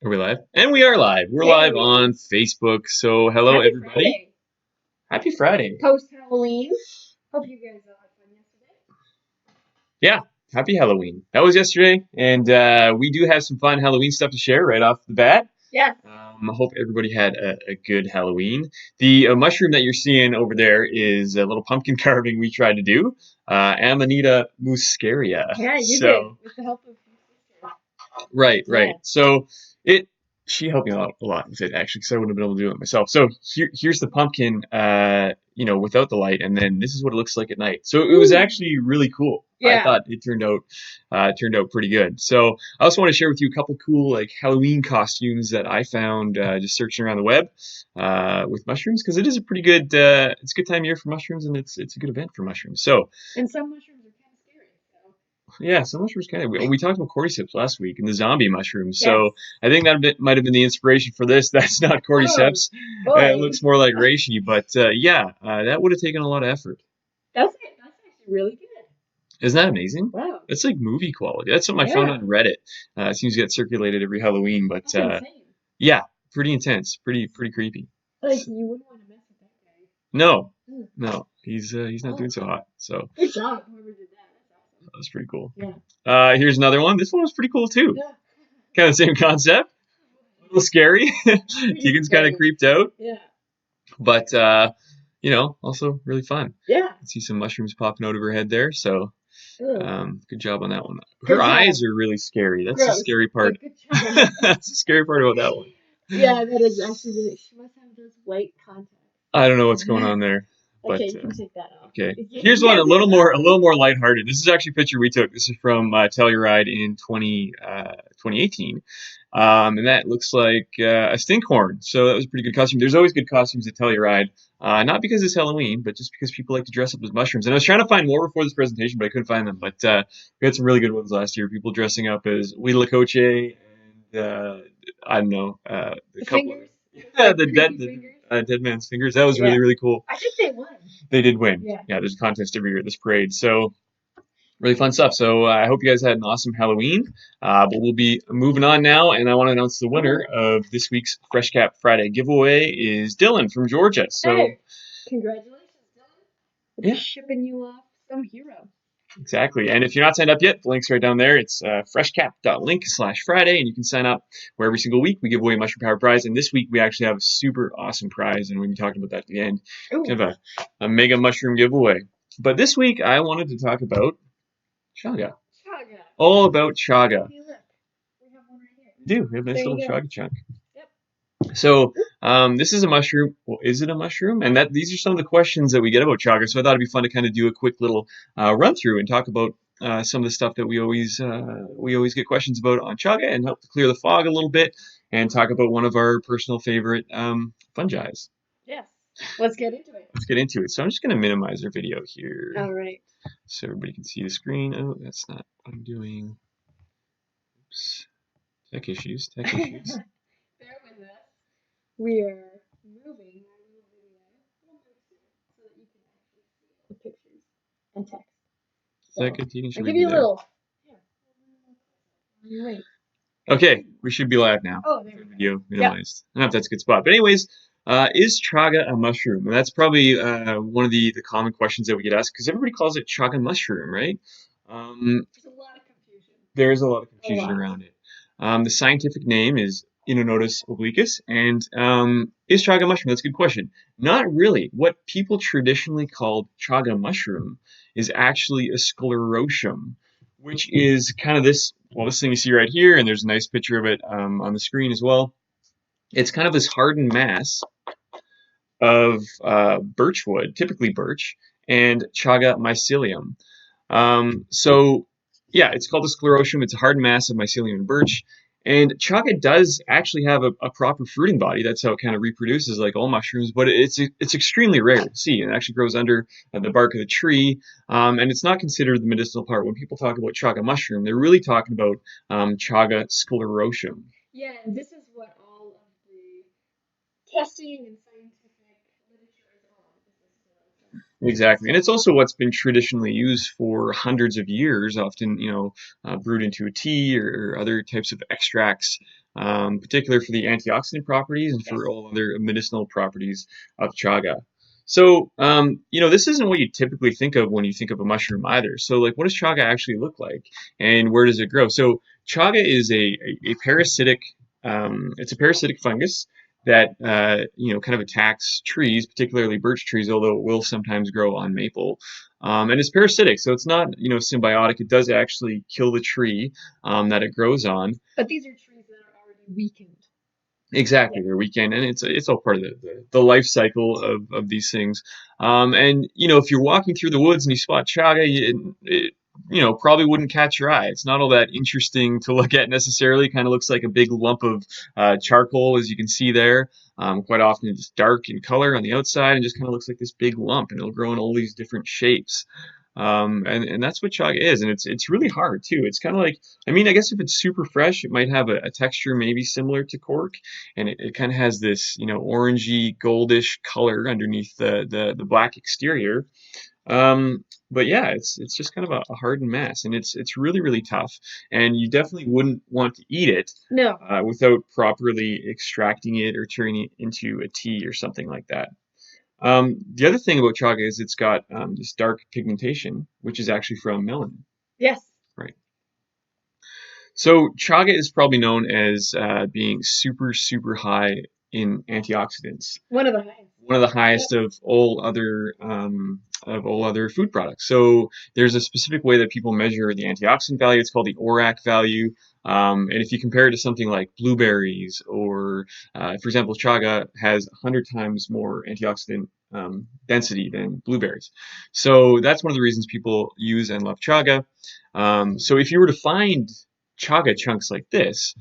Are we live? And we are live. We're live Hey, on Facebook. So hello happy everybody. Friday. Happy Friday. Post Halloween. Hope you guys all had fun yesterday. Yeah, happy Halloween. That was yesterday, and we do have some fun Halloween stuff to share right off the bat. Yes. I hope everybody had a good Halloween. The mushroom that you're seeing over there is a little pumpkin carving we tried to do, Amanita muscaria. Yeah, you did So with the help of your sister. right, Yeah. right. So it she helped me out a lot with it actually, because I wouldn't have been able to do it myself. So here's the pumpkin, without the light, and then this is what it looks like at night. So it was Ooh. actually really cool. I Yeah. thought it turned out pretty good. So I also want to share with you a couple cool like Halloween costumes that I found just searching around the web with mushrooms, because it is a pretty good it's a good time of year for mushrooms, and it's a good event for mushrooms. So And some mushrooms are kind of scary. So. yeah, so mushrooms kind of. We talked about cordyceps last week and the zombie mushrooms. Yes. So I think might have been the inspiration for this. That's not Oh cordyceps. It boy, looks more like reishi, but that would have taken a lot of effort. that's it. That's actually really good. Isn't that amazing? Wow. That's like movie quality. That's something I found Yeah. on Reddit. It seems to get circulated every Halloween, but That's insane. yeah, pretty intense, pretty creepy. Like you wouldn't want to mess with that No, guy. Mm. no, he's not doing Oh, so hot. So good job, whoever did that. That's awesome. that's pretty cool. Yeah. Here's another one. This one was pretty cool too. Yeah. Kind of the same concept. A little scary. Pretty Tegan's kind of scary. creeped out. Yeah. But also really fun. Yeah. I see some mushrooms popping out of her head there, so Ugh. good job on that one. Her Good job. eyes are really scary. That's the Gross. scary part. But good job. That's the scary part about that one. Yeah, that is actually really. She must have those white contacts. I don't know what's going on there, but Okay, you can take that off. okay. You Here's one can't see it a little more lighthearted. This is actually a picture we took. This is from Telluride in 2018. And that looks like a stinkhorn. So that was a pretty good costume. There's always good costumes at Telluride. Not because it's Halloween, but just because people like to dress up as mushrooms. And I was trying to find more before this presentation, but I couldn't find them. But we had some really good ones last year. People dressing up as Huitlacoche and I don't know, a The couple fingers, yeah, like creepy fingers. dead man's fingers. That was Yeah, really cool. I think they won. They did win. Yeah. Yeah, there's a contest every year at this parade. So really fun stuff. So I hope you guys had an awesome Halloween. But we'll be moving on now, and I want to announce the winner of this week's FreshCap Friday giveaway is Dylan from Georgia. So Hey, congratulations, Dylan. We'll be yeah, shipping you off some hero. exactly. And if you're not signed up yet, the link's right down there. It's freshcap.link/Friday, and you can sign up where every single week we give away a mushroom powered prize. And this week we actually have a super awesome prize, and we'll be talking about that at the end. Ooh, Kind of a mega mushroom giveaway. But this week I wanted to talk about Chaga. Chaga. All about Chaga. Hey, look, we have one right here. We do. We have a nice There little you go. Chaga chunk. Yep. So this is a mushroom. Well, is it a mushroom? And that these are some of the questions that we get about chaga. So I thought it'd be fun to kind of do a quick little run through and talk about some of the stuff that we always get questions about on chaga, and help to clear the fog a little bit, and talk about one of our personal favorite fungi's. Yes. Let's get into it. Let's get into it. So I'm just going to minimize our video here All right. so everybody can see the screen. Oh, that's not what I'm doing. Oops. Tech issues. Tech issues. Bear with us. We are moving our little video a little bit so that you can actually see the pictures and text. So Second, you can I'll read give me you a there. little. Here. Wait. Okay, we should be live now. Oh, there we go. Video Yep. minimized. I don't know if that's a good spot. But anyways, is chaga a mushroom? And that's probably one of the common questions that we get asked, because everybody calls it chaga mushroom, right? There's a lot of confusion. There is a lot of A confusion lot. around it. The scientific name is Inonotus obliquus, and is chaga mushroom? That's a good question. Not really. What people traditionally called chaga mushroom is actually a sclerotium, which is kind of this thing you see right here, and there's a nice picture of it on the screen as well. It's kind of this hardened mass of birch wood, typically birch, and chaga mycelium. So yeah, it's called a sclerotium. It's a hard mass of mycelium and birch. And chaga does actually have a proper fruiting body. That's how it kind of reproduces, like all mushrooms. But it's extremely rare to see. It actually grows under the bark of the tree, and it's not considered the medicinal part. When people talk about chaga mushroom, they're really talking about chaga sclerotium. Yeah, and this is what all of the testing and scientific literature is on. This is Exactly, and it's also what's been traditionally used for hundreds of years, often brewed into a tea or other types of extracts particular for the antioxidant properties and Yes. for all other medicinal properties of chaga. So, this isn't what you typically think of when you think of a mushroom either. So, like, what does chaga actually look like, and where does it grow? So, chaga is a parasitic. It's a parasitic fungus that kind of attacks trees, particularly birch trees, although it will sometimes grow on maple. And it's parasitic, so it's not symbiotic. It does actually kill the tree that it grows on. But these are trees that are already weakened. Exactly, Yeah. their weekend, and it's all part of the life cycle of these things. And if you're walking through the woods and you spot chaga, it probably wouldn't catch your eye. It's not all that interesting to look at necessarily. Kind of looks like a big lump of charcoal, as you can see there. Quite often it's dark in color on the outside and just kind of looks like this big lump, and it'll grow in all these different shapes. And that's what chaga is, and it's really hard too. It's kind of like, I mean, I guess if it's super fresh, it might have a texture maybe similar to cork, and it kind of has this orangey goldish color underneath the black exterior. But yeah, it's just kind of a hardened mass, and it's really really tough, and you definitely wouldn't want to eat it No. without properly extracting it or turning it into a tea or something like that. The other thing about chaga is it's got this dark pigmentation, which is actually from melanin. Yes. Right. So chaga is probably known as being super, super high in antioxidants. One of the highest. One of the highest of all other food products. So there's a specific way that people measure the antioxidant value. It's called the ORAC value. And if you compare it to something like blueberries or, for example, chaga has 100 times more antioxidant density than blueberries. So that's one of the reasons people use and love chaga. So if you were to find chaga chunks like this,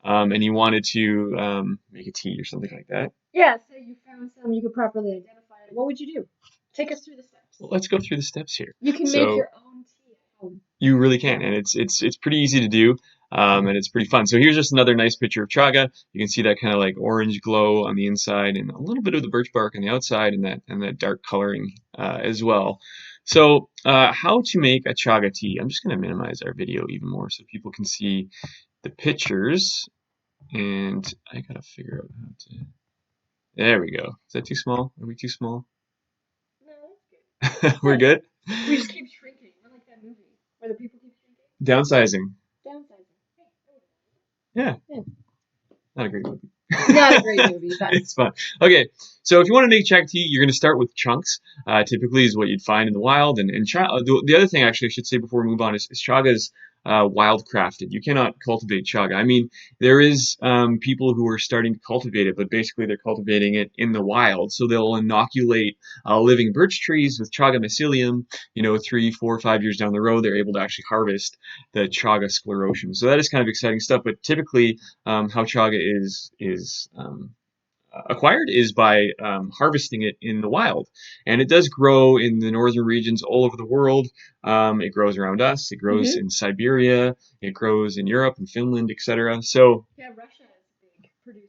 and you wanted to make a tea or something like that. Yeah, say you found some, you could properly identify it. What would you do? Take us through the steps. Well, let's go through the steps here. You can make So your own tea at home. you really can, and it's pretty easy to do, and it's pretty fun. So here's just another nice picture of chaga. You can see that kind of like orange glow on the inside, and a little bit of the birch bark on the outside, and that dark coloring as well. So how to make a chaga tea? I'm just going to minimize our video even more so people can see the pictures, and I gotta figure out how to. There we go. Is that too small? Are we too small? No, that's good. We're good? We just keep shrinking. We're like that movie where the people keep shrinking. Downsizing. Downsizing. Yeah, Yeah. not a great movie. Not a great movie, but It's fun. Okay, so if you want to make chaga tea, you're going to start with chunks. Typically, is what you'd find in the wild. And the other thing, actually, I should say before we move on, is chaga's wild crafted. You cannot cultivate chaga. I mean, there is people who are starting to cultivate it, but basically they're cultivating it in the wild. So they'll inoculate living birch trees with chaga mycelium. 3, 4, 5 years down the road, they're able to actually harvest the chaga sclerosum. So that is kind of exciting stuff. But typically, how chaga is acquired is by harvesting it in the wild. And it does grow in the northern regions all over the world. It grows around us. It grows in Siberia. It grows in Europe and Finland, etc. So yeah, Russia is a big producer.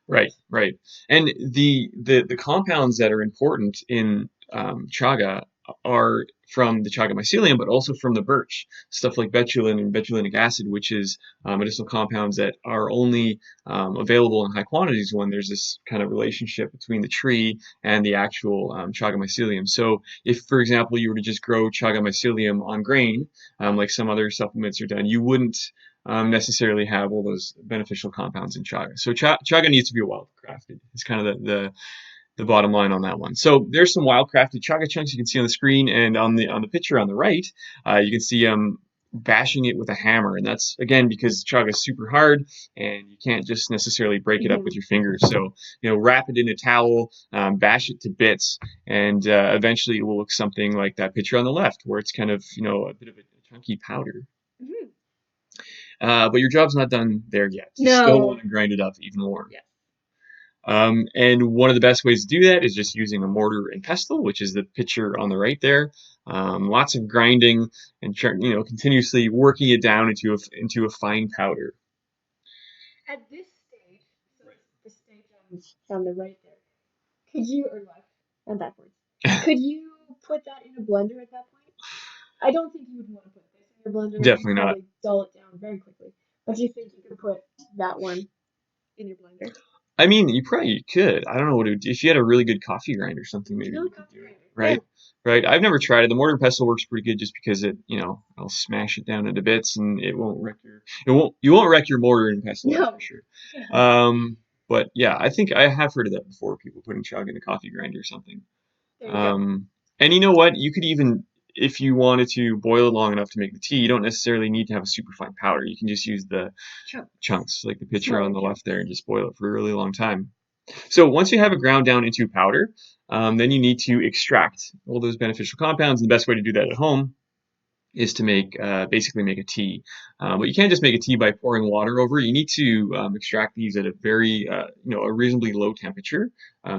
right, right. And the compounds that are important in chaga are from the chaga mycelium, but also from the birch. Stuff like betulin and betulinic acid, which is medicinal compounds that are only available in high quantities when there's this kind of relationship between the tree and the actual chaga mycelium. So if, for example, you were to just grow chaga mycelium on grain, like some other supplements are done, you wouldn't necessarily have all those beneficial compounds in chaga. So chaga needs to be wild crafted. It's kind of the bottom line on that one. So there's some wild crafted chaga chunks you can see on the screen, and on the picture on the right, you can see bashing it with a hammer, and that's again because chaga is super hard and you can't just necessarily break it up with your fingers. So wrap it in a towel, bash it to bits, and eventually it will look something like that picture on the left, where it's kind of a bit of a chunky powder. But your job's not done there yet. You still want to grind it up even more. Yeah. And one of the best ways to do that is just using a mortar and pestle, which is the picture on the right there. Lots of grinding and continuously working it down into a fine powder. At this stage, so the stage on the right there, could you, or left and backwards, could you put that in a blender at that point? I don't think you would want to put this in your blender. Definitely You'd not. probably dull it down very quickly. Or do you think you could put that one in your blender? I mean, you probably could. I don't know what it would do. If you had a really good coffee grinder or something, maybe No you could coffee do it. grinder. Right? Right. I've never tried it. The mortar and pestle works pretty good just because it'll smash it down into bits and it won't wreck you won't wreck your mortar and pestle, that's for No. sure. Yeah. But yeah, I think I have heard of that before, people putting chaga in a coffee grinder or something. There you go. And you know what? You could even, if you wanted to boil it long enough to make the tea, you don't necessarily need to have a super fine powder. You can just use the chunks, like the picture on the left there, and just boil it for a really long time. So once you have it ground down into powder, then you need to extract all those beneficial compounds. And the best way to do that at home is to basically make a tea. But you can't just make a tea by pouring water over it. You need to extract these at a very, a reasonably low temperature,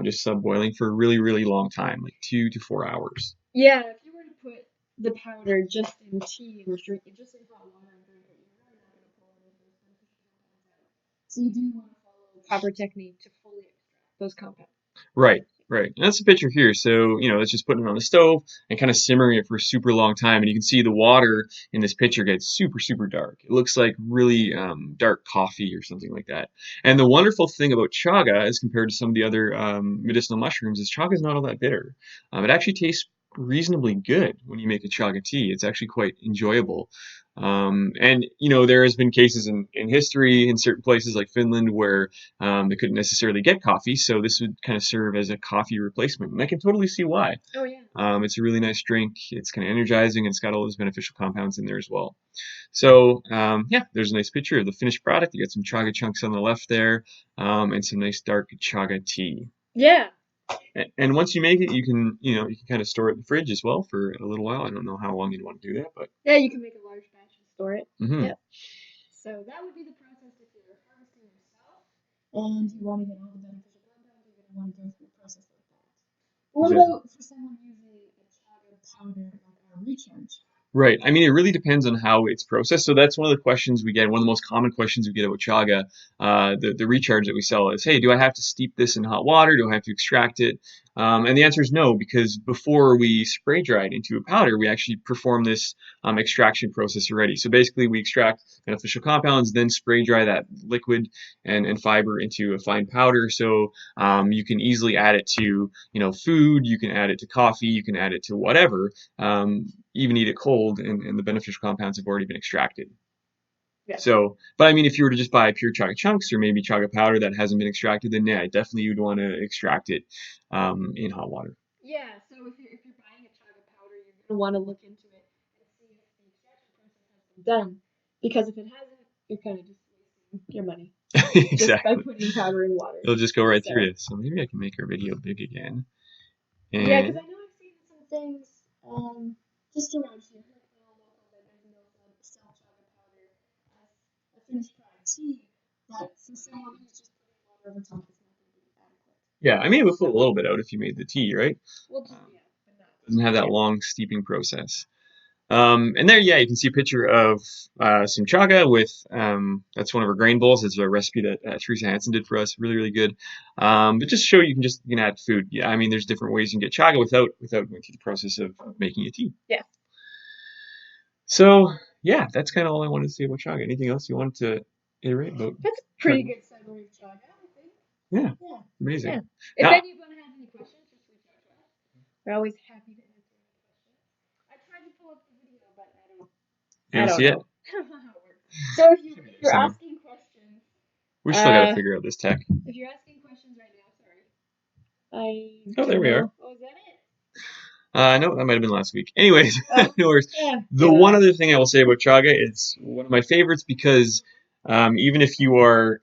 just sub-boiling for a really, really long time, like 2 to 4 hours. Yeah, if you were to put the powder just in tea and drink it, just in hot water and drink it, you're really not going to pull any of those beneficial compounds out. So you do want to follow the proper technique to fully extract those compounds. Right, right. And that's the picture here. So, it's just putting it on the stove and kind of simmering it for a super long time. And you can see the water in this picture gets super, super dark. It looks like really dark coffee or something like that. And the wonderful thing about chaga, as compared to some of the other medicinal mushrooms, is chaga is not all that bitter. It actually tastes reasonably good when you make a chaga tea. It's actually quite enjoyable. And there has been cases in history in certain places like Finland where they couldn't necessarily get coffee, so this would kind of serve as a coffee replacement. And I can totally see why. Oh, yeah. It's a really nice drink. It's kind of energizing, and it's got all those beneficial compounds in there as well. So, yeah, there's a nice picture of the finished product. You got some chaga chunks on the left there, and some nice dark chaga tea. Yeah. And once you make it, you can kind of store it in the fridge as well for a little while. I don't know how long you'd want to do that, but Yeah, you can make a large batch and store it. mhm. Yep. So that would be the process if you're harvesting yourself and you want to get all the beneficial compounds, you're going to want to go through a process like that. But what Exactly. about for someone using a chaga powder like a recharge? Right. I mean, it really depends on how it's processed. So that's one of the questions we get. One of the most common questions we get about chaga, the recharge that we sell is, hey, do I have to steep this in hot water? Do I have to extract it? And the answer is no, because before we spray dry it into a powder, we actually perform this extraction process already. So basically, we extract beneficial compounds, then spray dry that liquid and fiber into a fine powder. So you can easily add it to, food. You can add it to coffee. You can add it to whatever. Even eat it cold, and the beneficial compounds have already been extracted. Yeah. So, but I mean, if you were to just buy pure chaga chunks or maybe chaga powder that hasn't been extracted, then yeah, definitely you'd want to extract it in hot water. Yeah, so if you're buying a chaga powder, you're going to want to look into it and see if the extraction process has been done. Because if it hasn't, you're kind of just wasting your money just by Exactly. putting powder in water. It'll just go right So, through you. So maybe I can make our video big again. yeah, because And I know I've seen some things just around here, like local vendors and those sell chaga powder as a finished product tea, but for someone who's just putting water over top, it's not going to be adequate. yeah, I mean, it would put a little bit out if you made the tea, right? Well, just, Um, yeah, but not. doesn't have that long steeping process. And there, yeah, you can see a picture of some chaga with that's one of her grain bowls. It's a recipe that Teresa Hansen did for us. Really, really good. But just to show you can add food. Yeah, I mean, there's different ways you can get chaga without going through the process of making a tea. Yeah. So yeah, that's kind of all I wanted to say about chaga. Anything else you wanted to iterate about? That's a pretty good summary of chaga, I think. Yeah, Yeah. amazing. Yeah. If Now, anyone has any questions, just reach out to us. We're always happy to answer any questions. I tried to pull up the video, but I don't see it? know. I don't know how it works. So if you're Somewhere. asking questions, We still got to figure out this tech. if you're asking questions right now, sorry. I Oh, there we are. Oh, is that it? No, that might have been last week. Anyways, no worries. Yeah. The one other thing I will say about chaga, it's one of my favorites because even if you are,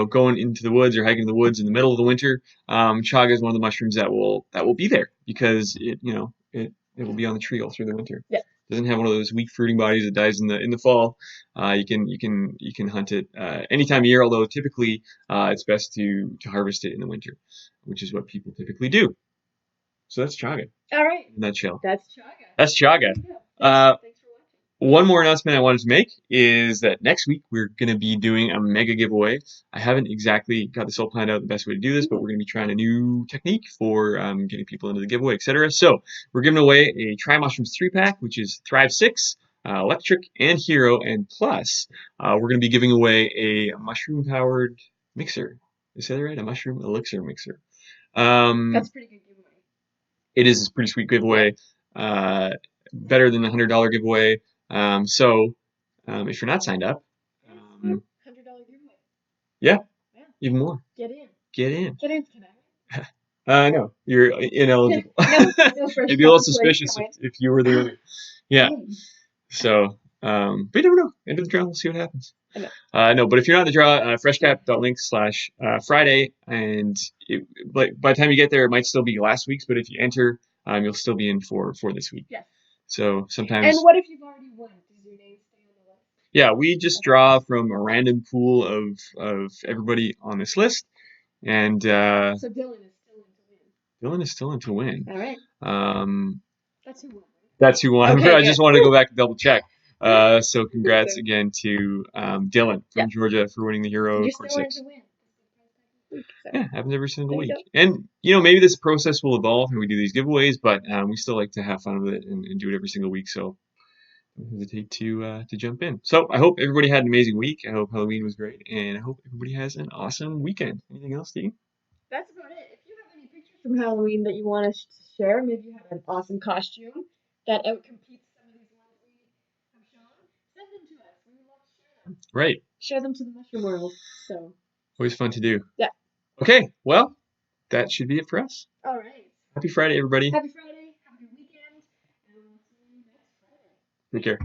going into the woods or hiking in the woods in the middle of the winter, chaga is one of the mushrooms that will be there because it will be on the tree all through the winter. Yeah. It doesn't have one of those weak fruiting bodies that dies in the fall. You can hunt it any time of year. Although typically it's best to harvest it in the winter, which is what people typically do. So that's chaga. All right. In a nutshell. That's chaga. That's chaga. Thanks for watching. One more announcement I wanted to make is that next week we're going to be doing a mega giveaway. I haven't exactly got this all planned out the best way to do this, but we're going to be trying a new technique for getting people into the giveaway, etc. So we're giving away a Try Mushrooms 3-pack, which is Thrive 6, Electric, and Hero. And plus, we're going to be giving away a mushroom-powered mixer. Is that right? A mushroom elixir mixer. That's a pretty good giveaway. It is a pretty sweet giveaway. Better than the $100 giveaway. If you're not signed up, $100 giveaway. Yeah, Yeah. even more. Get in. Get in. Get in. Can I? No, you're ineligible. No It'd be a little FreshCap suspicious if you were the winner. Yeah. So, but you never know. End of the draw, we'll see what happens. No, but if you're not in the draw, freshcap.link/Friday, and by the time you get there, it might still be last week's, but if you enter, you'll still be in for this week. Yes. So sometimes. And what if you've already won? Does your name stay on the list? Yeah, we just draw from a random pool of everybody on this list, and so Dylan is still in to win. Dylan is still in to win. All right. That's who won. Right? That's who won. Okay, I just wanted to go back and double check. So congrats Okay. again to Dylan from Georgia for winning the Hero You're Core still 6. in to win. Yeah, happens every single There you week. And maybe this process will evolve and we do these giveaways, but we still like to have fun with it and do it every single week. So don't hesitate to jump in. So I hope everybody had an amazing week. I hope Halloween was great, and I hope everybody has an awesome weekend. Anything else, Tegan? That's about it. If you have any pictures from Halloween that you want us to share, maybe you have an awesome costume that outcompetes some of these ones we have shown, send them to us. We would love to share them. Right. Share them to the mushroom world. So. Always fun to do. Yeah. Okay, well, that should be it for us. All right. Happy Friday, everybody. Happy Friday. Have a good weekend. And we'll see you next Friday. Take care.